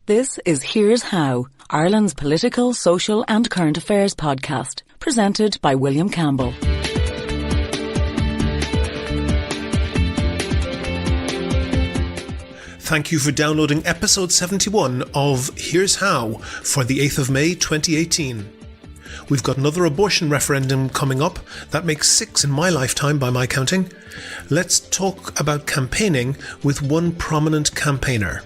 This is Here's How, Ireland's political, social and current affairs podcast, presented by William Campbell. Thank you for downloading episode 71 of Here's How for the 8th of May 2018. We've got another abortion referendum coming up. That makes 6 in my lifetime by my counting. Let's talk about campaigning with one prominent campaigner.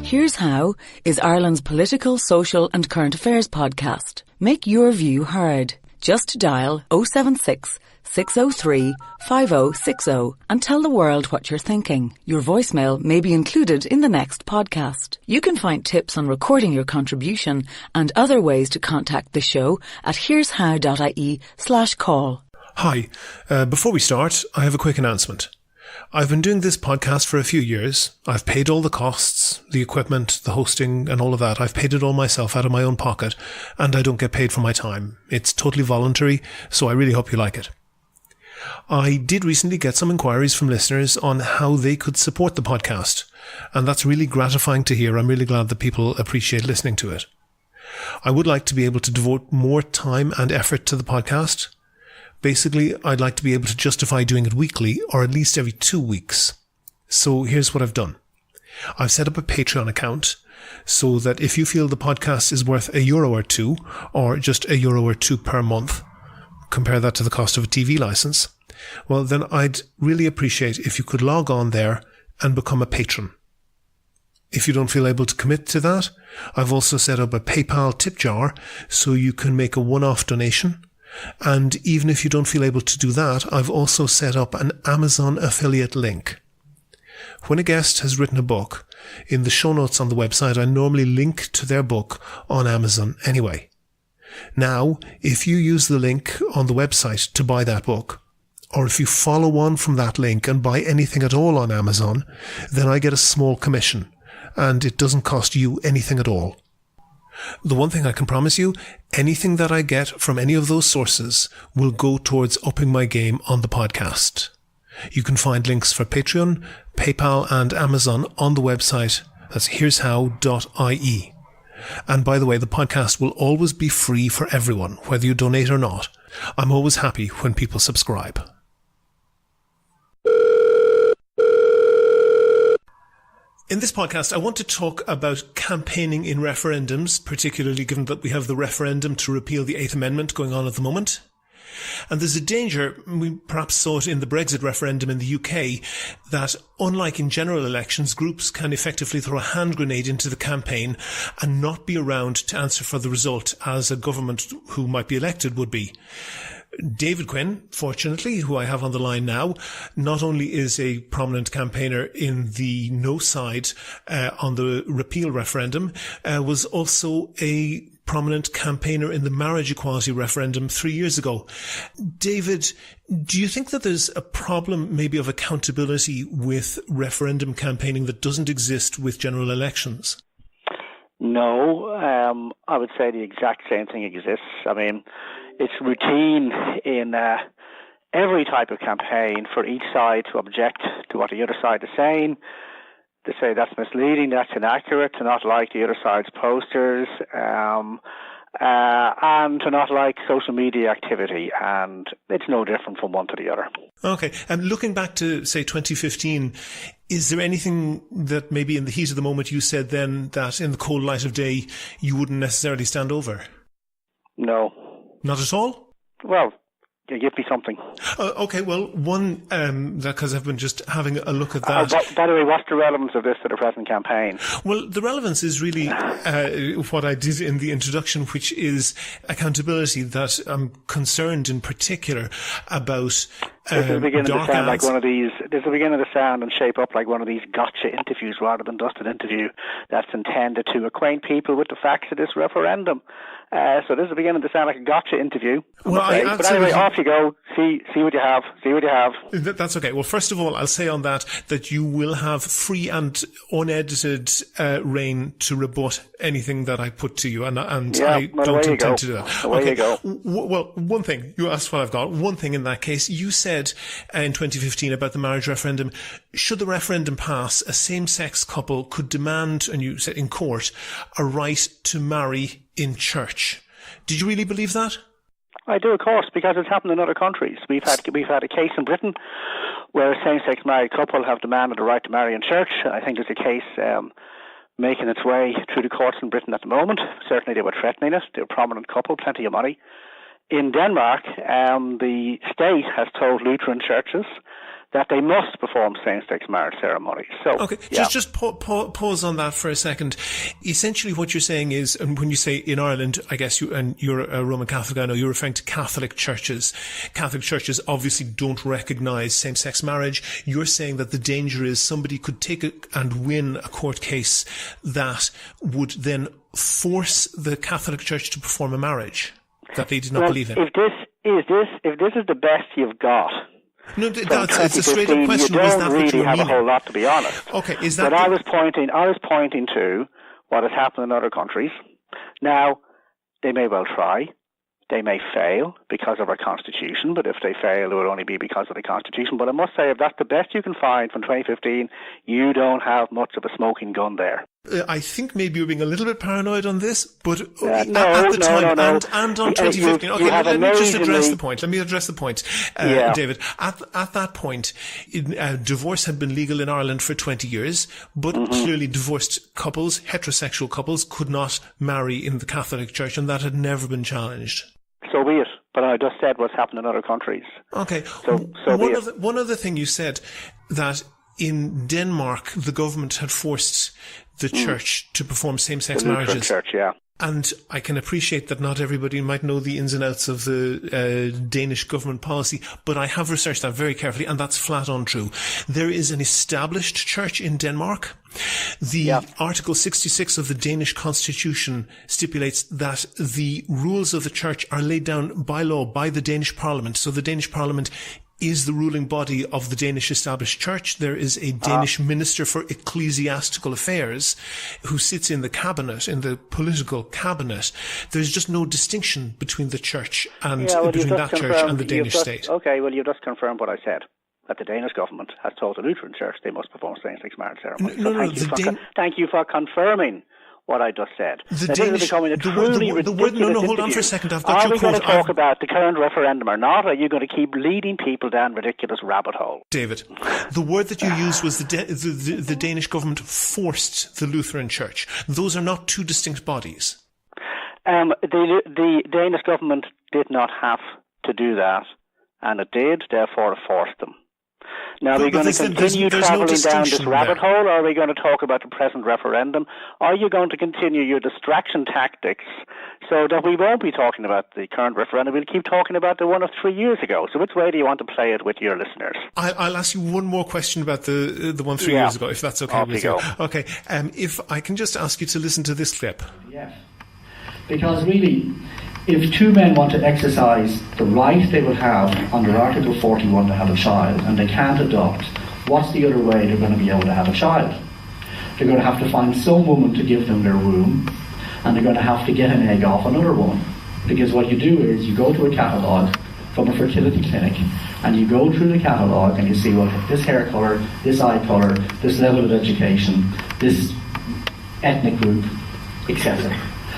Here's How is Ireland's political, social and current affairs podcast. Make your view heard. Just dial 076 603 5060 and tell the world what you're thinking. Your voicemail may be included in the next podcast. You can find tips on recording your contribution and other ways to contact the show at here'show.ie/call. Hi, before we start, I have a quick announcement. I've been doing this podcast for a few years. I've paid all the costs, the equipment, the hosting and all of that. I've paid it all myself out of my own pocket, and I don't get paid for my time. It's totally voluntary, so I really hope you like it. I did recently get some inquiries from listeners on how they could support the podcast, and that's really gratifying to hear. I'm really glad that people appreciate listening to it. I would like to be able to devote more time and effort to the podcast. Basically, I'd like to be able to justify doing it weekly or at least every 2 weeks. So here's what I've done. I've set up a Patreon account so that if you feel the podcast is worth €1 or €2 or just €1 or €2 per month, compare that to the cost of a TV license, well then I'd really appreciate if you could log on there and become a patron. If you don't feel able to commit to that, I've also set up a PayPal tip jar so you can make a one-off donation. And even if you don't feel able to do that, I've also set up an Amazon affiliate link. When a guest has written a book, in the show notes on the website, I normally link to their book on Amazon anyway. Now, if you use the link on the website to buy that book, or if you follow on from that link and buy anything at all on Amazon, then I get a small commission, and it doesn't cost you anything at all. The one thing I can promise you, anything that I get from any of those sources will go towards upping my game on the podcast. You can find links for Patreon, PayPal and Amazon on the website. That's here'show.ie. And by the way, the podcast will always be free for everyone, whether you donate or not. I'm always happy when people subscribe. In this podcast, I want to talk about campaigning in referendums, particularly given that we have the referendum to repeal the 8th Amendment going on at the moment. And there's a danger, we perhaps saw it in the Brexit referendum in the UK, that unlike in general elections, groups can effectively throw a hand grenade into the campaign and not be around to answer for the result as a government who might be elected would be. David Quinn, fortunately, who I have on the line now, not only is a prominent campaigner in the no side on the repeal referendum, was also a prominent campaigner in the marriage equality referendum 3 years ago. David, do you think that there's a problem maybe of accountability with referendum campaigning that doesn't exist with general elections? No, I would say the exact same thing exists. I mean, it's routine in every type of campaign for each side to object to what the other side is saying, to say that's misleading, that's inaccurate, to not like the other side's posters, and to not like social media activity. And it's no different from one to the other. Okay. And looking back to, say, 2015, is there anything that maybe in the heat of the moment you said then that in the cold light of day you wouldn't necessarily stand over? No. Not at all? Well, you give me something. Okay, well, one, because I've been just having a look at that. By the way, what's the relevance of this to the present campaign? Well, the relevance is really what I did in the introduction, which is accountability, that I'm concerned in particular about this is beginning to sound like ads. one of these. This is beginning to sound and shape up like one of these gotcha interviews rather than just an interview that's intended to acquaint people with the facts of this referendum. So this is beginning to sound like a gotcha interview. Well, but anyway, off you go. See what you have. See what you have. That's okay. Well, first of all, I'll say on that you will have free and unedited reign to rebut anything that I put to you, and I don't intend to do that. Away you go. Well, one thing, you asked what I've got. One thing in that case, you said said in 2015 about the marriage referendum, should the referendum pass, a same-sex couple could demand, and you said in court, a right to marry in church. Did you really believe that? I do, of course, because it's happened in other countries. We've had a case in Britain where a same-sex married couple have demanded a right to marry in church. I think there's a case making its way through the courts in Britain at the moment. Certainly they were threatening it. They're a prominent couple, plenty of money. In Denmark, the state has told Lutheran churches that they must perform same-sex marriage ceremonies. So, okay, just pause on that for a second. Essentially, what you're saying is, and when you say in Ireland, I guess you're a Roman Catholic, I know you're referring to Catholic churches. Catholic churches obviously don't recognise same-sex marriage. You're saying that the danger is somebody could take and win a court case that would then force the Catholic Church to perform a marriage that they did not believe in. If this is the best you've got. No, it's a straight up question. You don't really have a whole lot, to be honest. Okay, is that? But I was pointing to what has happened in other countries. Now, they may well try. They may fail because of our Constitution, but if they fail, it will only be because of the Constitution. But I must say, if that's the best you can find from 2015, you don't have much of a smoking gun there. I think maybe you're being a little bit paranoid on this, but at the time and on 2015. Okay, let me just address the point. David. At that point, divorce had been legal in Ireland for 20 years, but clearly divorced couples, heterosexual couples, could not marry in the Catholic Church, and that had never been challenged. So be it. But I just said what's happened in other countries. Okay. So one other thing you said, that in Denmark, the government had forced the church to perform same-sex marriages. Church, yeah. And I can appreciate that not everybody might know the ins and outs of the Danish government policy, but I have researched that very carefully, and that's flat untrue. There is an established church in Denmark. Article 66 of the Danish Constitution stipulates that the rules of the church are laid down by law by the Danish Parliament. So the Danish Parliament is the ruling body of the Danish established church. There is a Danish minister for ecclesiastical affairs who sits in the cabinet, in the political cabinet. There's just no distinction between the church and between that church and the Danish state. Okay, well, you've just confirmed what I said, that the Danish government has told the Lutheran church they must perform same-sex marriage ceremonies. Thank you for confirming what I just said. Hold on for a second. I've got your quote. Are we going to talk about the current referendum or not? Or are you going to keep leading people down ridiculous rabbit hole? David, the word that you used was the Danish government forced the Lutheran Church. Those are not two distinct bodies. The Danish government did not have to do that, and it did, therefore it forced them. Now, are we going to continue travelling down this rabbit hole, or are we going to talk about the present referendum? Are you going to continue your distraction tactics so that we won't be talking about the current referendum? We'll keep talking about the one of 3 years ago. So which way do you want to play it with your listeners? I'll ask you one more question about the one 3 years ago, if that's okay with you. Okay. If I can just ask you to listen to this clip. Yes. Because really, if two men want to exercise the right they would have under Article 41 to have a child, and they can't adopt, what's the other way they're going to be able to have a child? They're going to have to find some woman to give them their womb, and they're going to have to get an egg off another one. Because what you do is you go to a catalogue from a fertility clinic, and you go through the catalogue and you see, well, this hair colour, this eye colour, this level of education, this ethnic group, etc.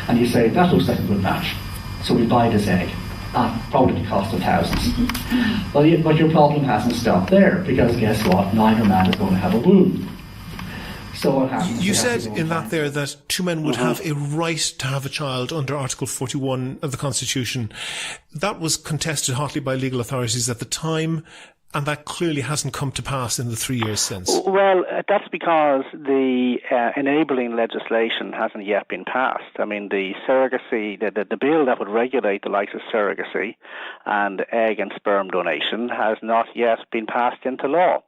And you say, that looks like a good match. So we buy this egg at probably the cost of thousands. But your problem hasn't stopped there, because guess what? Neither man is going to have a womb. So what happens? You said in that there that two men would have a right to have a child under Article 41 of the Constitution. That was contested hotly by legal authorities at the time, and that clearly hasn't come to pass in the 3 years since. Well, that's because the enabling legislation hasn't yet been passed. I mean, the surrogacy, the bill that would regulate the likes of surrogacy and egg and sperm donation has not yet been passed into law.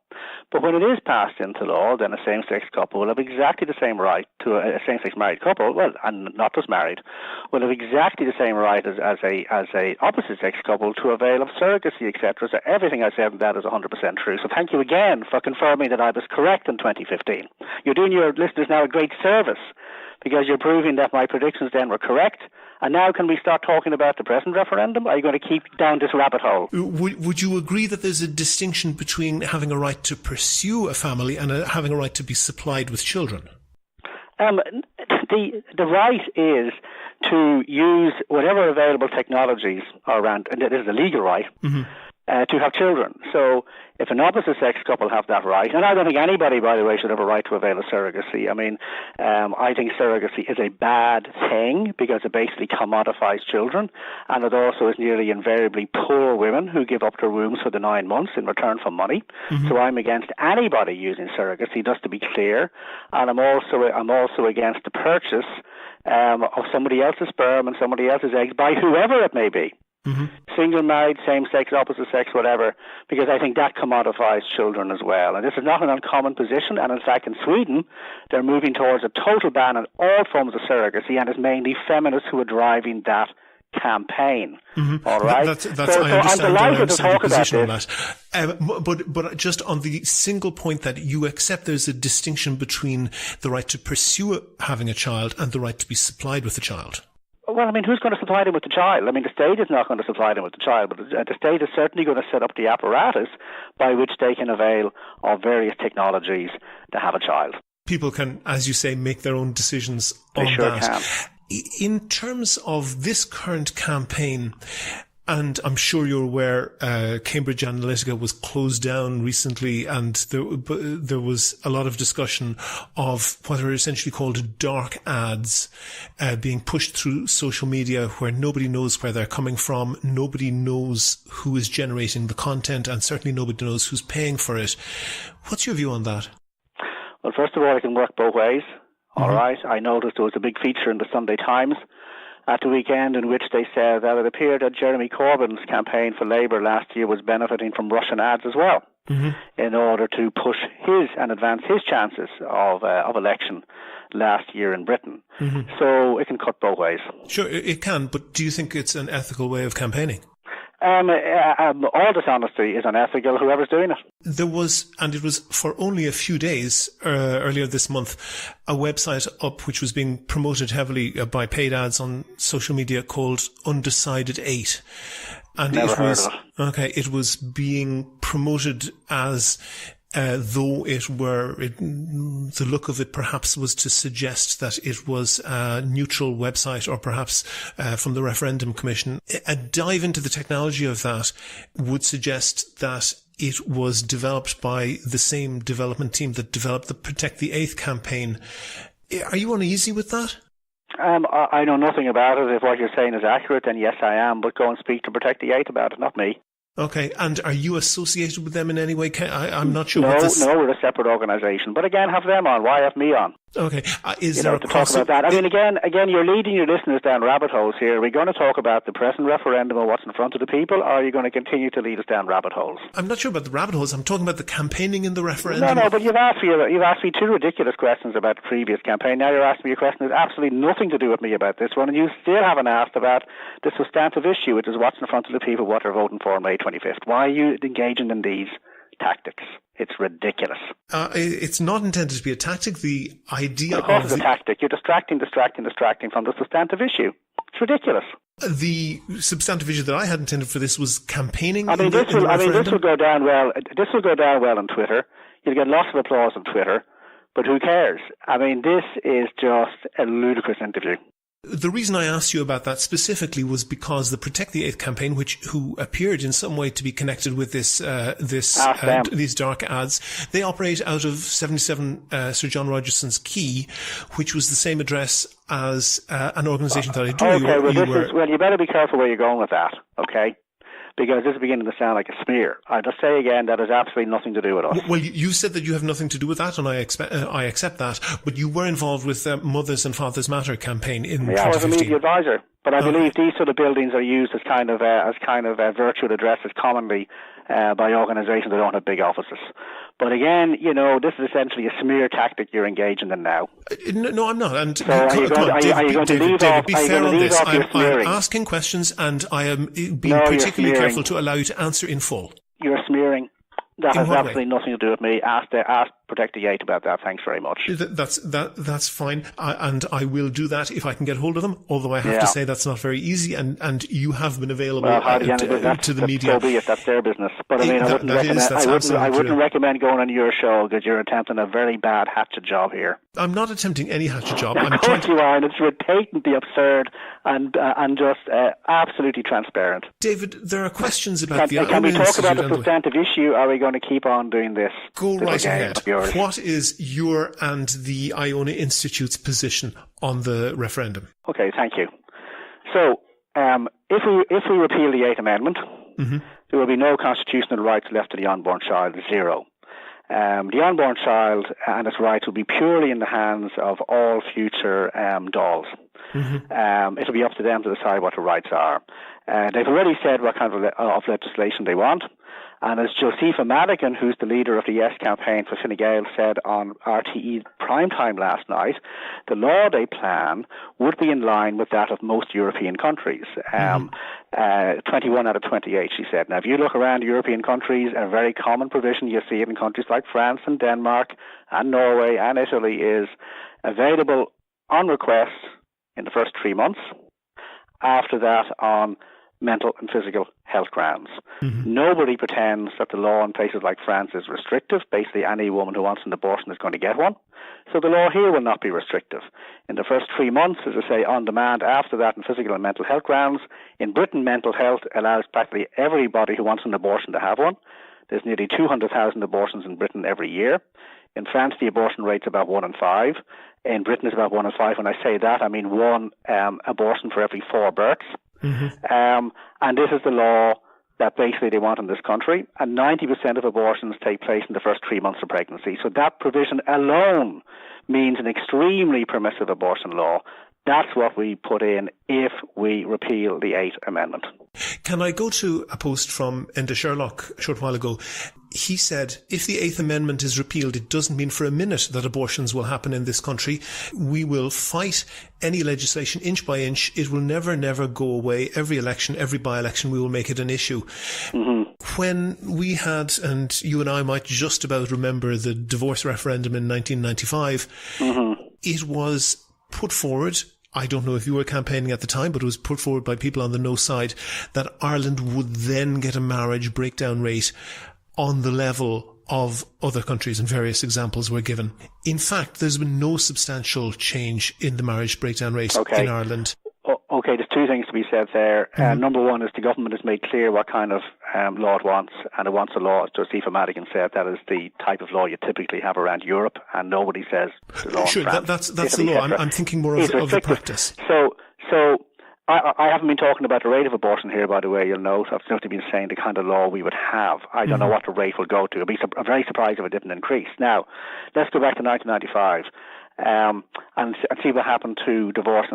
But when it is passed into law, then a same-sex couple will have exactly the same right to a same-sex married couple, well, and not just married, will have exactly the same right as a opposite-sex couple to avail of surrogacy, etc. So everything I said in that is 100% true. So thank you again for confirming that I was correct in 2015. You're doing your listeners now a great service, because you're proving that my predictions then were correct, And now can we start talking about the present referendum? Are you going to keep down this rabbit hole? Would you agree that there's a distinction between having a right to pursue a family and having a right to be supplied with children? The right is to use whatever available technologies are around, and it is a legal right, to have children. So if an opposite sex couple have that right, and I don't think anybody, by the way, should have a right to avail of surrogacy. I mean, I think surrogacy is a bad thing because it basically commodifies children, and it also is nearly invariably poor women who give up their wombs for the 9 months in return for money. So I'm against anybody using surrogacy, just to be clear, and I'm also against the purchase of somebody else's sperm and somebody else's eggs by whoever it may be. Single, married, same-sex, opposite sex, whatever, because I think that commodifies children as well. And this is not an uncommon position, and in fact in Sweden they're moving towards a total ban on all forms of surrogacy, and it's mainly feminists who are driving that campaign. All right? I'm delighted to talk about this. But just on the single point that you accept there's a distinction between the right to pursue having a child and the right to be supplied with a child. Well, I mean, who's going to supply them with the child? I mean, the state is not going to supply them with the child, but the state is certainly going to set up the apparatus by which they can avail of various technologies to have a child. People can, as you say, make their own decisions on that. They sure can. In terms of this current campaign, and I'm sure you're aware, Cambridge Analytica was closed down recently, and there was a lot of discussion of what are essentially called dark ads being pushed through social media where nobody knows where they're coming from, nobody knows who is generating the content, and certainly nobody knows who's paying for it. What's your view on that? Well, first of all, it can work both ways. All right. I noticed there was a big feature in the Sunday Times at the weekend in which they said that it appeared that Jeremy Corbyn's campaign for Labour last year was benefiting from Russian ads as well in order to push his and advance his chances of election last year in Britain. So it can cut both ways. Sure, it can, but do you think it's an ethical way of campaigning? All dishonesty is unethical, whoever's doing it. There was, and it was for only a few days earlier this month, a website up which was being promoted heavily by paid ads on social media called Undecided 8. And it was being promoted as though the look of it perhaps was to suggest that it was a neutral website, or perhaps from the Referendum Commission. A dive into the technology of that would suggest that it was developed by the same development team that developed the Protect the 8th campaign. Are you uneasy with that? I know nothing about it. If what you're saying is accurate, then yes, I am. But go and speak to Protect the 8th about it, not me. Okay, and are you associated with them in any way? I'm not sure. No, we're a separate organisation. But again, have them on. Why have me on? Okay, is there to talk about that? I mean, again, you're leading your listeners down rabbit holes here. Are we going to talk about the present referendum and what's in front of the people, or are you going to continue to lead us down rabbit holes? I'm not sure about the rabbit holes. I'm talking about the campaigning in the referendum. No, but you've asked me two ridiculous questions about the previous campaign. Now you're asking me a question that has absolutely nothing to do with me about this one, and you still haven't asked about the substantive issue, which is what's in front of the people, what they're voting for on May 25th. Why are you engaging in these tactics? It's ridiculous. It's not intended to be a tactic. The idea of it's a tactic. You're distracting from the substantive issue. It's ridiculous. The substantive issue that I had intended for this was campaigning. This will go down well. This will go down well on Twitter. You'll get lots of applause on Twitter, but who cares? I mean, this is just a ludicrous interview. The reason I asked you about that specifically was because the Protect the 8th campaign, who appeared in some way to be connected with these dark ads, they operate out of 77 Sir John Rogerson's Quay, which was the same address as an organisation that I do. Okay, you better be careful where you're going with that. Okay. Because this is beginning to sound like a smear. I'll just say again that has absolutely nothing to do with us. Well, you said that you have nothing to do with that, and I accept that. But you were involved with the Mothers and Fathers Matter campaign in 2015. I was a media advisor. But I believe these sort of buildings are used as kind of virtual addresses commonly by organisations that don't have big offices. But again, this is essentially a smear tactic you're engaging in now. No, I'm not. And so are you going to leave off your smearing? I'm asking questions, and I am being particularly careful to allow you to answer in full. You're smearing. That has absolutely nothing to do with me. Ask protect the eight about that. Thanks very much. That's fine, and I will do that if I can get hold of them. Although I have to say that's not very easy, and you have been available to the media. So be it. That's their business. But I mean, I wouldn't recommend going on your show because you're attempting a very bad hatchet job here. I'm not attempting any hatchet job. Of course you are, and it's patently absurd and just absolutely transparent. David, there are questions about the Can we talk about the substantive issue? Are we going to keep on doing this? Go right ahead. What is your and the Iona Institute's position on the referendum? Okay, thank you. So, if we repeal the Eighth Amendment, there will be no constitutional rights left to the unborn child, zero. The unborn child and its rights will be purely in the hands of all future Dáils. It'll be up to them to decide what the rights are. They've already said what kind of legislation they want. And as Josepha Madigan, who's the leader of the Yes campaign for Fine Gael, said on RTE primetime last night, the law they plan would be in line with that of most European countries. 21 out of 28, she said. Now, if you look around European countries, a very common provision, you see it in countries like France and Denmark and Norway and Italy, is available on request in the first 3 months. After that, on mental and physical health grounds. Nobody pretends that the law in places like France is restrictive. Basically, any woman who wants an abortion is going to get one. So the law here will not be restrictive. In the first 3 months, as I say, on demand. After that, in physical and mental health grounds. In Britain, mental health allows practically everybody who wants an abortion to have one. There's nearly 200,000 abortions in Britain every year. In France, the abortion rate's about 1 in 5. In Britain, it's about 1 in 5. When I say that, I mean one abortion for every 4 births. And this is the law that basically they want in this country. And 90% of abortions take place in the first 3 months of pregnancy. So that provision alone means an extremely permissive abortion law. That's what we put in if we repeal the Eighth Amendment. Can I go to a post from Enda Sherlock a short while ago? He said, if the Eighth Amendment is repealed, it doesn't mean for a minute that abortions will happen in this country. We will fight any legislation inch by inch. It will never go away. Every election, every by-election, we will make it an issue. When we had, and you and I might just about remember the divorce referendum in 1995, it was put forward, I don't know if you were campaigning at the time, but it was put forward by people on the no side, that Ireland would then get a marriage breakdown rate on the level of other countries, and various examples were given. In fact, there's been no substantial change in the marriage breakdown rate in Ireland. Okay, there's two things to be said there. Number one is the government has made clear what kind of law it wants, and it wants a law, as Josepha Madigan said, that is the type of law you typically have around Europe, and nobody says the law in France. That's the law. I'm thinking more of the practice. So I haven't been talking about the rate of abortion here, by the way, you'll note. I've simply been saying the kind of law we would have. I don't know what the rate will go to. I'm very surprised if it didn't increase. Now, let's go back to 1995 and see what happened to divorce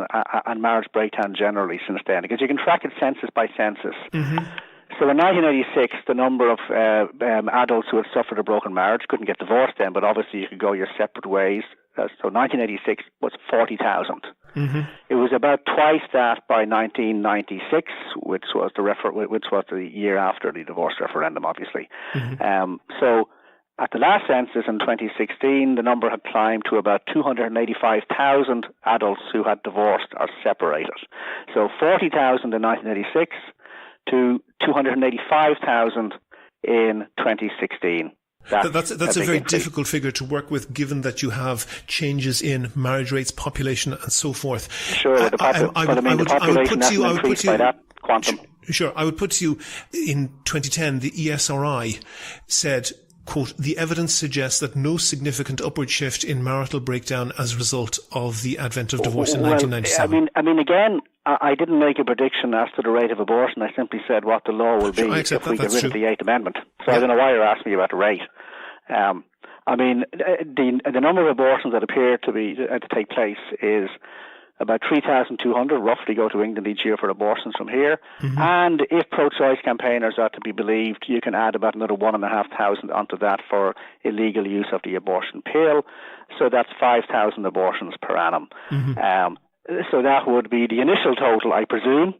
and marriage breakdown generally since then, because you can track it census by census. So in 1986, the number of adults who had suffered a broken marriage couldn't get divorced then, but obviously you could go your separate ways. So 1986 was 40,000. It was about twice that by 1996, which was the year after the divorce referendum, obviously. So at the last census in 2016, the number had climbed to about 285,000 adults who had divorced or separated. So 40,000 in 1986 to 285,000 in 2016. That's a very difficult figure to work with, given that you have changes in marriage rates, population, and so forth. Sure, the population hasn't increased by that quantum. Sure, I would put to you, in 2010, the ESRI said, quote, the evidence suggests that no significant upward shift in marital breakdown as a result of the advent of divorce in 1997. I mean, again, I didn't make a prediction as to the rate of abortion. I simply said what the law will be if we get rid of the Eighth Amendment. So I don't know why you're asking me about the rate. I mean, the number of abortions that appear to take place is about 3,200 roughly go to England each year for abortions from here. And if pro-choice campaigners are to be believed, you can add about another 1,500 onto that for illegal use of the abortion pill. So that's 5,000 abortions per annum. So that would be the initial total, I presume.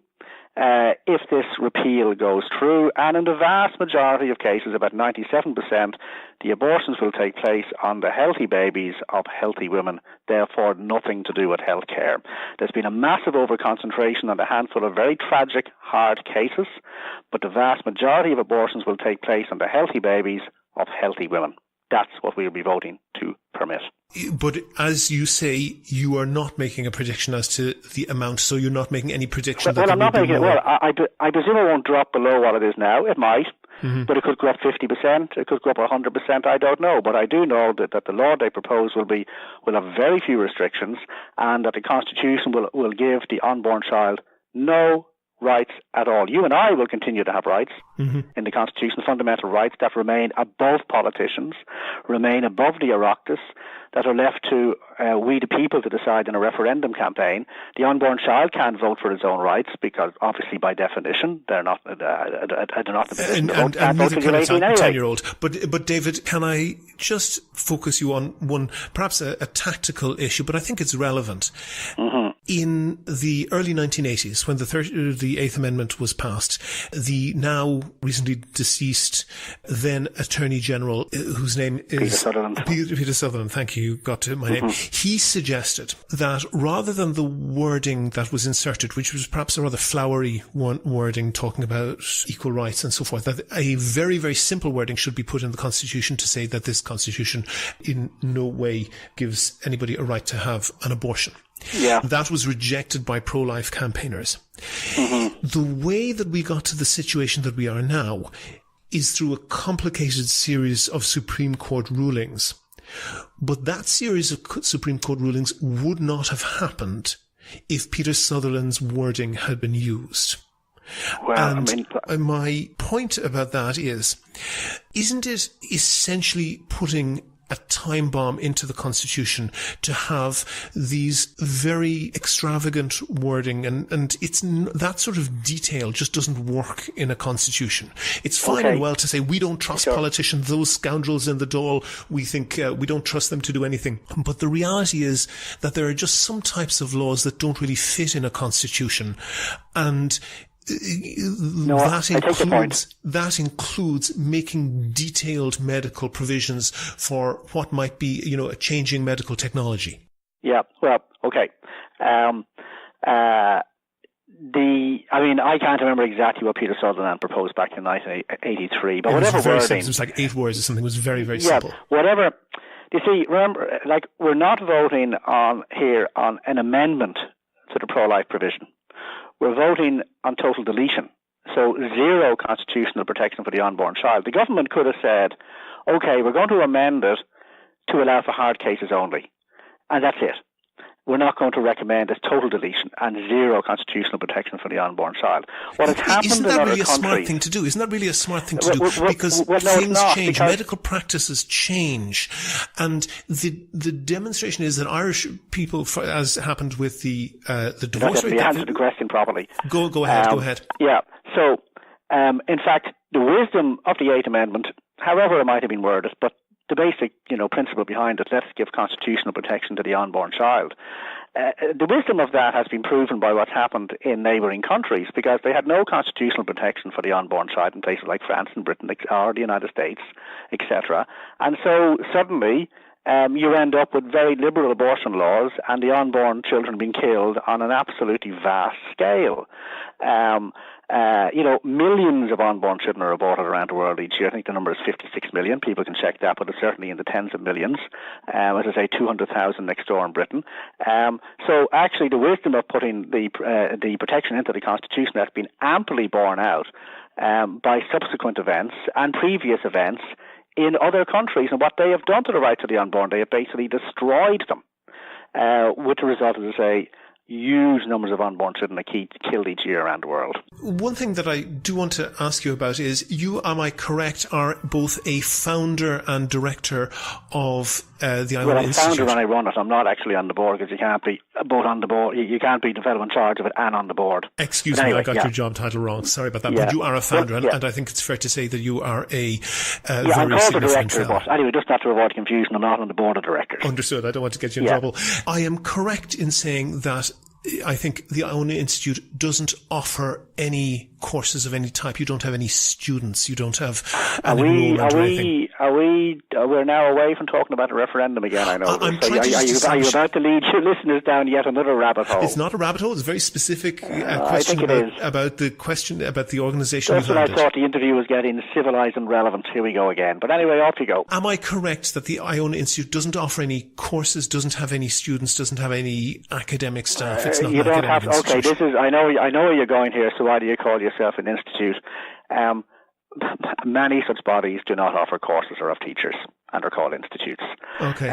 if this repeal goes through. And in the vast majority of cases, about 97%, the abortions will take place on the healthy babies of healthy women, therefore nothing to do with health care. There's been a massive overconcentration on a handful of very tragic, hard cases, but the vast majority of abortions will take place on the healthy babies of healthy women. That's what we'll be voting to permit. But as you say, you are not making a prediction as to the amount, so you're not making any prediction. Well, I'm not making it. Well, I presume it won't drop below what it is now. It might, but it could go up 50%. It could go up 100%. I don't know, but I do know that the law they propose will have very few restrictions, and that the Constitution will give the unborn child no rights at all. You and I will continue to have rights in the Constitution, fundamental rights that remain above politicians, remain above the Oireachtas, that are left to we the people to decide in a referendum campaign. The unborn child can't vote for his own rights because, obviously, by definition, they're not in the position to vote. And neither can a 10-year-old. But David, can I just focus you on one, perhaps a tactical issue, but I think it's relevant. In the early 1980s, when the Eighth Amendment was passed, the now recently deceased then Attorney General, whose name is Peter Sutherland, thank you, got to my name, he suggested that rather than the wording that was inserted, which was perhaps a rather flowery wording talking about equal rights and so forth, that a very, very simple wording should be put in the Constitution to say that this Constitution in no way gives anybody a right to have an abortion. Yeah. That was rejected by pro-life campaigners. The way that we got to the situation that we are now is through a complicated series of Supreme Court rulings. But that series of Supreme Court rulings would not have happened if Peter Sutherland's wording had been used. Well, and my point about that is, isn't it essentially putting a time bomb into the Constitution to have these very extravagant wording, and it's that sort of detail just doesn't work in a Constitution. It's fine and well to say we don't trust politicians, those scoundrels in the Dáil, we think we don't trust them to do anything. But the reality is that there are just some types of laws that don't really fit in a Constitution, and that includes making detailed medical provisions for what might be, a changing medical technology. Yeah, well, okay. I can't remember exactly what Peter Sutherland proposed back in 1983, but whatever wording, it was like 8 words or something. It was very, very simple. Whatever. You see, remember, we're not voting on an amendment to the pro-life provision. We're voting on total deletion. So zero constitutional protection for the unborn child. The government could have said, okay, we're going to amend it to allow for hard cases only. And that's it. We're not going to recommend this total deletion and zero constitutional protection for the unborn child. What has happened Isn't that really a smart thing to do? Isn't that really a smart thing to do? Because things change, medical practices change. And the demonstration is that Irish people, as happened with the divorce rate... You answered the question properly. Go ahead. Yeah. So, in fact, the wisdom of the Eighth Amendment, however it might have been worded, but the basic, principle behind it, let's give constitutional protection to the unborn child. The wisdom of that has been proven by what's happened in neighbouring countries, because they had no constitutional protection for the unborn child in places like France and Britain or the United States, etc. And so suddenly you end up with very liberal abortion laws and the unborn children being killed on an absolutely vast scale. Millions of unborn children are aborted around the world each year. I think the number is 56 million. People can check that, but it's certainly in the tens of millions. As I say, 200,000 next door in Britain. So actually the wisdom of putting the protection into the Constitution has been amply borne out by subsequent events and previous events in other countries. And what they have done to the rights of the unborn, they have basically destroyed them, with the result, as I say, huge numbers of unborn children are killed each year around the world. One thing that I do want to ask you about is, you, am I correct, are both a founder and director of the Island Institute? I'm founder and I run it. I'm not actually on the board, because you can't be both on the board. You can't be the fellow in charge of it and on the board. Excuse me, I got your job title wrong. Sorry about that. But you are a founder, and I think it's fair to say that you are a very I'm called significant director, fellow. But anyway, just not to avoid confusion, I'm not on the board of directors. Understood. I don't want to get you in trouble. I am correct in saying that I think the Iona Institute doesn't offer any courses of any type. You don't have any students. You don't have an enrollment or anything. We're now away from talking about a referendum again, I know. Are you about to lead your listeners down yet another rabbit hole? It's not a rabbit hole. It's a very specific question about the organisation. That's what I thought the interview was getting civilised and relevant. Here we go again. But anyway, off you go. Am I correct that the Iona Institute doesn't offer any courses, doesn't have any students, doesn't have any academic staff? It's not an academic institution. Okay, I know where you're going here, so why do you call yourself an institute? Many such bodies do not offer courses or have teachers and are called institutes. Okay.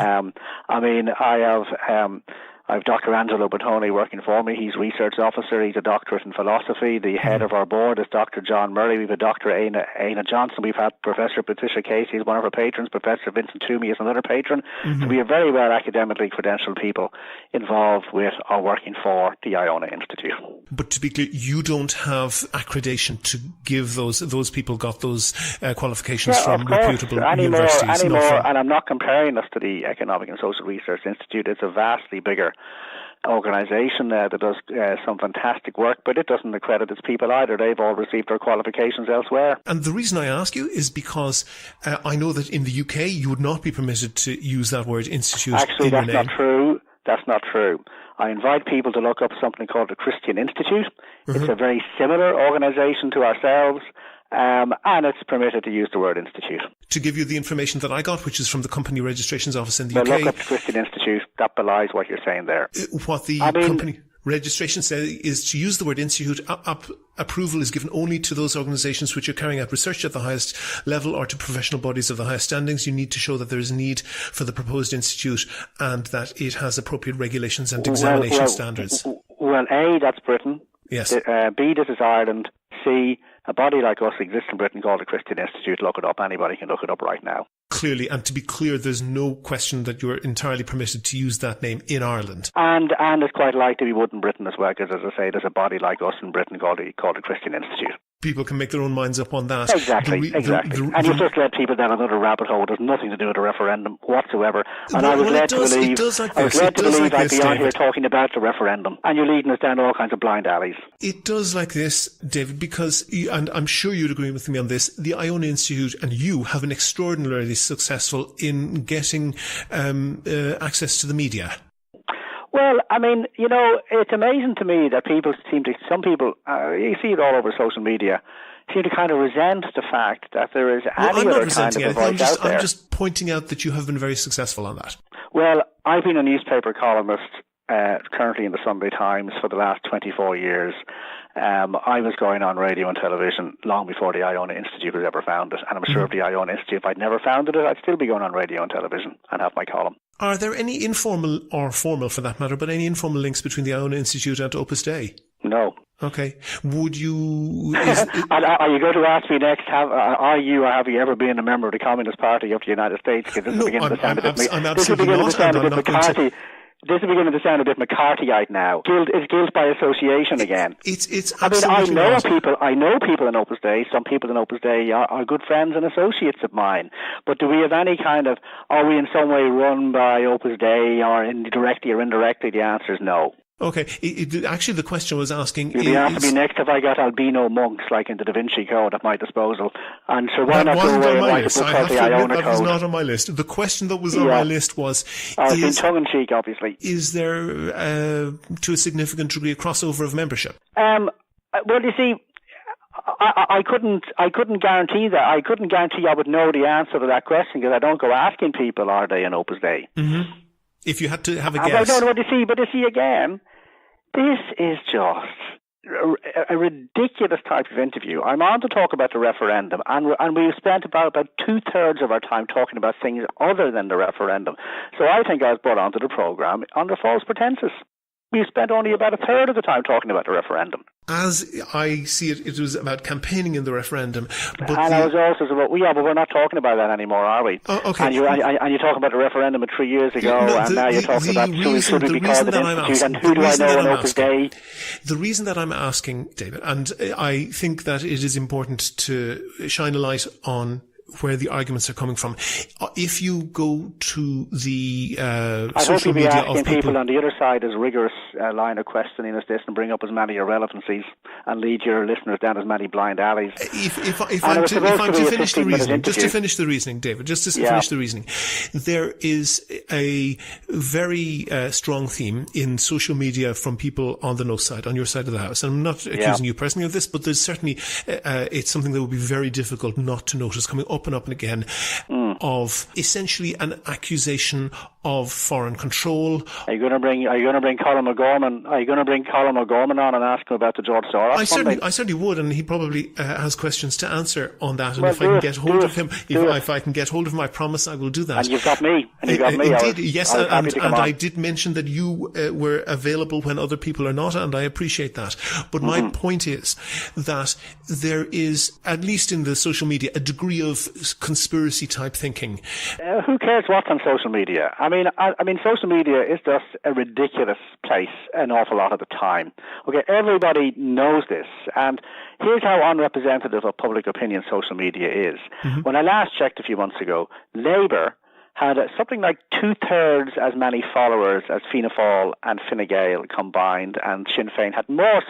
I have Dr. Angelo Bottoni working for me. He's research officer. He's a doctorate in philosophy. The head of our board is Dr. John Murray. We've a Dr. Aina Johnson. We've had Professor Patricia Casey is one of our patrons. Professor Vincent Toomey is another patron. So we have very well academically credentialed people involved with or working for the Iona Institute. But to be clear, you don't have accreditation to give those people got those qualifications from reputable universities. And I'm not comparing us to the Economic and Social Research Institute. It's a vastly bigger organisation that does some fantastic work, but it doesn't accredit its people either. They've all received their qualifications elsewhere. And the reason I ask you is because I know that in the UK you would not be permitted to use that word institute. Actually, that's not true. That's not true. I invite people to look up something called the Christian Institute. It's a very similar organisation to ourselves. And it's permitted to use the word institute. To give you the information that I got, which is from the Company Registrations Office in the UK. Look up the Christian Institute. That belies what you're saying there. What the company registration says is to use the word institute. Approval is given only to those organisations which are carrying out research at the highest level or to professional bodies of the highest standings. You need to show that there is a need for the proposed institute and that it has appropriate regulations and examination standards. Well, A, that's Britain. Yes. B, this is Ireland. C, a body like us exists in Britain called the Christian Institute. Look it up. Anybody can look it up right now. Clearly, and to be clear, there's no question that you're entirely permitted to use that name in Ireland. And it's quite likely we would in Britain as well, because as I say, there's a body like us in Britain called the Christian Institute. People can make their own minds up on that. Exactly. And you've just led people down another rabbit hole. There's nothing to do with a referendum whatsoever. And I was led to believe I'd be on here talking about the referendum. And you're leading us down all kinds of blind alleys. It does like this, David, because, and I'm sure you'd agree with me on this, the Iona Institute and you have been extraordinarily successful in getting access to the media. Well, I mean, it's amazing to me that some people, you see it all over social media, seem to kind of resent the fact that there is any other kind of a voice out there. I'm just pointing out that you have been very successful on that. Well, I've been a newspaper columnist currently in the Sunday Times for the last 24 years. I was going on radio and television long before the Iona Institute was ever founded. And I'm sure if the Iona Institute, if I'd never founded it, I'd still be going on radio and television and have my column. Are there any informal, or formal for that matter, but any informal links between the Iona Institute and Opus Dei? No. Okay. Would you... Are you going to ask me next, are you or have you ever been a member of the Communist Party of the United States? Because this is beginning to sound a bit... This is beginning to sound a bit McCarthyite now. Guilt by association again. It's absolutely I know people in Opus Dei. Some people in Opus Dei are good friends and associates of mine. But do we have any kind of, are we in some way run by Opus Dei or directly or indirectly? The answer is no. Okay. Actually, the question was asking... You'll be asked me next if I got albino monks like in the Da Vinci Code at my disposal. And so why not go away and write a book called the Iona Code? That was not on my list. The question that was on my list was... I've been tongue-in-cheek, obviously. Is there, to a significant degree, a crossover of membership? Well, you see... I couldn't guarantee that. I couldn't guarantee I would know the answer to that question because I don't go asking people, are they in Opus Dei? Mm-hmm. If you had to have a guess. I don't know what you see, but you see again, this is just a ridiculous type of interview. I'm on to talk about the referendum, and we've spent about 2/3 of our time talking about things other than the referendum. So I think I was brought onto the programme under false pretences. We spent only about 1/3 of the time talking about the referendum. As I see it, it was about campaigning in the referendum. But I was also about, but we're not talking about that anymore, are we? Oh, okay. And you talk about the referendum of 3 years ago, and now you're talking about should we be called an institute, and who do I know in Opus Dei? The reason that I'm asking, David, and I think that it is important to shine a light on where the arguments are coming from. If you go to the I social hope you'll be media asking of people on the other side as rigorous line of questioning as this, and bring up as many irrelevancies and lead your listeners down as many blind alleys. If I'm to finish the reasoning, just to finish the reasoning, David, finish the reasoning, there is a very strong theme in social media from people on the no side, on your side of the house. And I'm not accusing you personally of this, but there's certainly it's something that would be very difficult not to notice coming up and again, of essentially an accusation of foreign control. Are you going to bring Colin O'Gorman? Are you going to bring Colin O'Gorman on and ask him about the George Soros? I certainly would, and he probably has questions to answer on that. And if I can get hold of him, if I can get hold of him, I promise I will do that. And you've got me. Indeed, yes, and I did mention that you were available when other people are not, and I appreciate that. But my point is that there is, at least in the social media, a degree of conspiracy type thinking. Who cares what's on social media? I mean, social media is just a ridiculous place an awful lot of the time. Okay, everybody knows this, and here's how unrepresentative of public opinion social media is. When I last checked a few months ago, Labour had something like 2/3 as many followers as Fianna Fáil and Fine Gael combined, and Sinn Féin had more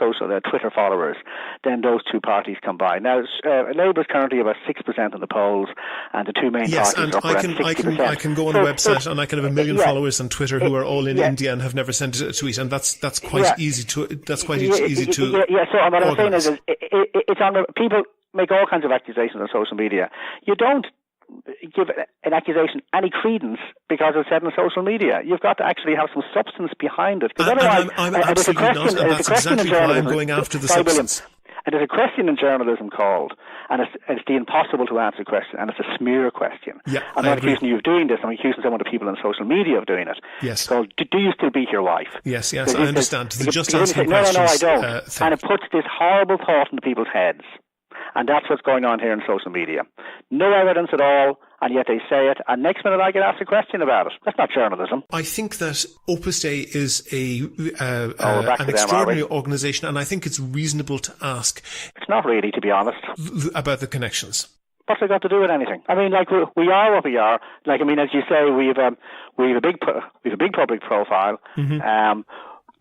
Twitter followers than those two parties combined. Now, Labour is currently about 6% in the polls, and the two main parties are up around 60%. I can go on the website and I can have 1 million followers on Twitter who are all in India and have never sent a tweet, and that's quite easy to So what I'm saying is it's on people make all kinds of accusations on social media. You don't give an accusation any credence because it's said on social media. You've got to actually have some substance behind it. I'm absolutely not, and that's exactly why I'm going after the substance. And there's a question in journalism called, and it's the impossible to answer question, and it's a smear question. Yeah, I'm not accusing you of doing this, I'm accusing some of the people on social media of doing it. Yes. It's called, do you still beat your wife? Yes, I understand. Just asking questions. No, I don't. And it puts this horrible thought into people's heads. And that's what's going on here in social media. No evidence at all, and yet they say it, and next minute I get asked a question about it. That's not journalism. I think that Opus Dei is an extraordinary organisation, and I think it's reasonable to ask. It's not really, to be honest. About the connections. What's it got to do with anything? I mean, like, we are what we are. Like, I mean, as you say, we have a big public profile.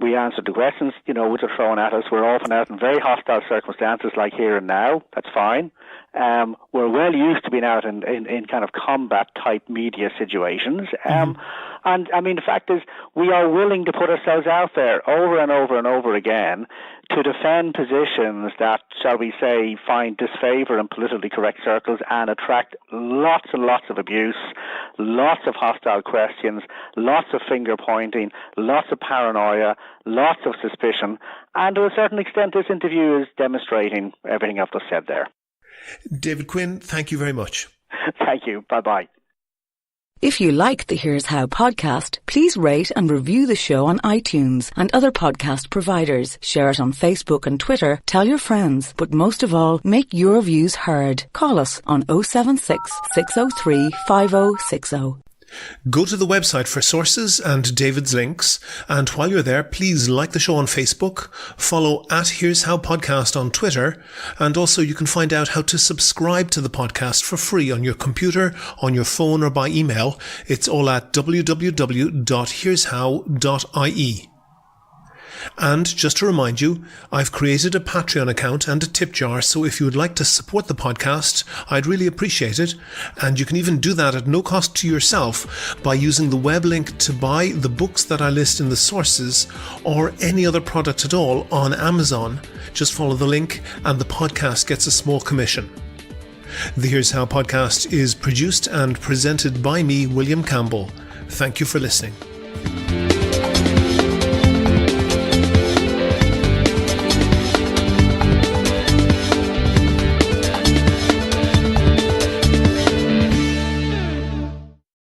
We answered the questions, which are thrown at us. We're often out in very hostile circumstances like here and now. That's fine. We're well used to being out in kind of combat-type media situations. And, I mean, the fact is we are willing to put ourselves out there over and over and over again to defend positions that, shall we say, find disfavour in politically correct circles and attract lots and lots of abuse, lots of hostile questions, lots of finger-pointing, lots of paranoia, lots of suspicion. And to a certain extent, this interview is demonstrating everything I've just said there. David Quinn, thank you very much. Thank you. Bye-bye. If you like the Here's How podcast, please rate and review the show on iTunes and other podcast providers. Share it on Facebook and Twitter. Tell your friends. But most of all, make your views heard. Call us on 076 603 5060. Go to the website for sources and David's links, and while you're there, please like the show on Facebook, follow @Here's How Podcast on Twitter, and also you can find out how to subscribe to the podcast for free on your computer, on your phone, or by email. It's all at www.here'show.ie. And just to remind you, I've created a Patreon account and a tip jar, so if you would like to support the podcast, I'd really appreciate it. And you can even do that at no cost to yourself by using the web link to buy the books that I list in the sources or any other product at all on Amazon. Just follow the link and the podcast gets a small commission. The Here's How podcast is produced and presented by me, William Campbell. Thank you for listening.